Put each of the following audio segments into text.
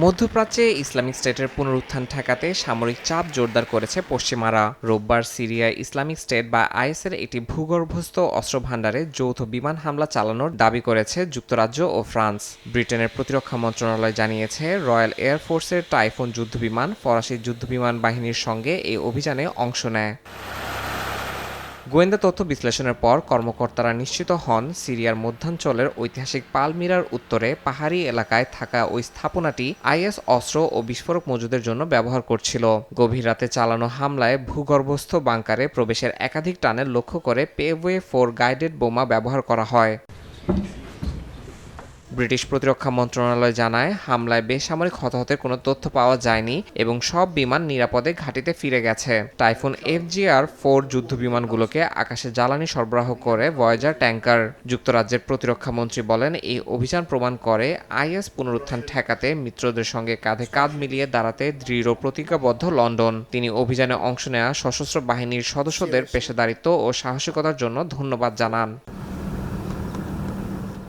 মধ্যপ্রাচ্যে ইসলামিক স্টেটের পুনরুত্থান ঠেকাতে সামরিক চাপ জোরদার করেছে পশ্চিমারা। রোববার সিরিয়ায় ইসলামিক স্টেট বা আইএসের একটি ভূগর্ভস্থ অস্ত্রভান্ডারে যৌথ বিমান হামলা চালানোর দাবি করেছে যুক্তরাজ্য ও ফ্রান্স। ব্রিটেনের প্রতিরক্ষা মন্ত্রণালয় জানিয়েছে, রয়্যাল এয়ার ফোর্সের টাইফুন যুদ্ধবিমান ফরাসি যুদ্ধবিমান বাহিনীর সঙ্গে এই অভিযানে অংশ নেয়। গোয়েন্দা তথ্য বিশ্লেষণের পর কর্মকর্তারা নিশ্চিত হন, সিরিয়ার মধ্যাঞ্চলের ঐতিহাসিক পালমিরার উত্তরে পাহাড়ি এলাকায় থাকা ওই স্থাপনাটি আইএস অস্ত্র ও বিস্ফোরক মজুদের জন্য ব্যবহার করছিল। গভীর রাতে চালানো হামলায় ভূগর্ভস্থ বাংকারে প্রবেশের একাধিক টানেল লক্ষ্য করে পেওয়ে 4 গাইডেড বোমা ব্যবহার করা হয়। ব্রিটিশ প্রতিরক্ষা মন্ত্রণালয় জানায়, হামলায় বেসামরিক হতাহতের কোনো তথ্য পাওয়া যায়নি এবং সব বিমান নিরাপদে ঘাঁটিতে ফিরে গেছে। টাইফুন FGR-4 যুদ্ধবিমানগুলোকে আকাশে জ্বালানি সরবরাহ করে ভয়েজার ট্যাঙ্কার। যুক্তরাজ্যের প্রতিরক্ষা মন্ত্রী বলেন, এই অভিযান প্রমাণ করে আইএস পুনরুত্থান ঠেকাতে মিত্রদের সঙ্গে কাঁধে কাঁধ মিলিয়ে দাঁড়াতে দৃঢ় প্রতিজ্ঞাবদ্ধ লন্ডন। তিনি অভিযানে অংশ নেওয়া সশস্ত্র বাহিনীর সদস্যদের পেশাদারিত্ব ও সাহসিকতার জন্য ধন্যবাদ জানান।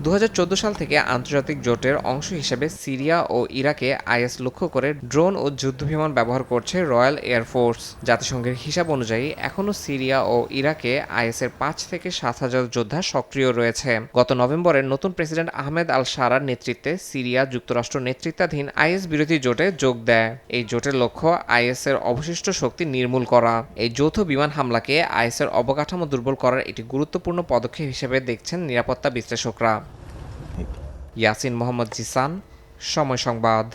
2014 সাল থেকে আন্তর্জাতিক জোটের অংশ হিসেবে সিরিয়া ও ইরাকে আইএস লক্ষ্য করে ড্রোন ও যুদ্ধবিমান ব্যবহার করছে রয়্যাল এয়ার ফোর্স। জাতিসংঘের হিসাব অনুযায়ী এখনও সিরিয়া ও ইরাকে আইএসের 5 থেকে 7,000 যোদ্ধা সক্রিয় রয়েছে। গত নভেম্বরে নতুন প্রেসিডেন্ট আহমেদ আল শারার নেতৃত্বে সিরিয়া যুক্তরাষ্ট্র নেতৃত্বাধীন আইএস বিরোধী জোটে যোগ দেয়। এই জোটের লক্ষ্য আইএসের অবশিষ্ট শক্তি নির্মূল করা। এই যৌথ বিমান হামলাকে আইএসের অবকাঠামো দুর্বল করার একটি গুরুত্বপূর্ণ পদক্ষেপ হিসেবে দেখছেন নিরাপত্তা বিশ্লেষকরা। ইয়াসিন মোহাম্মদ জিসান, সময় সংবাদ।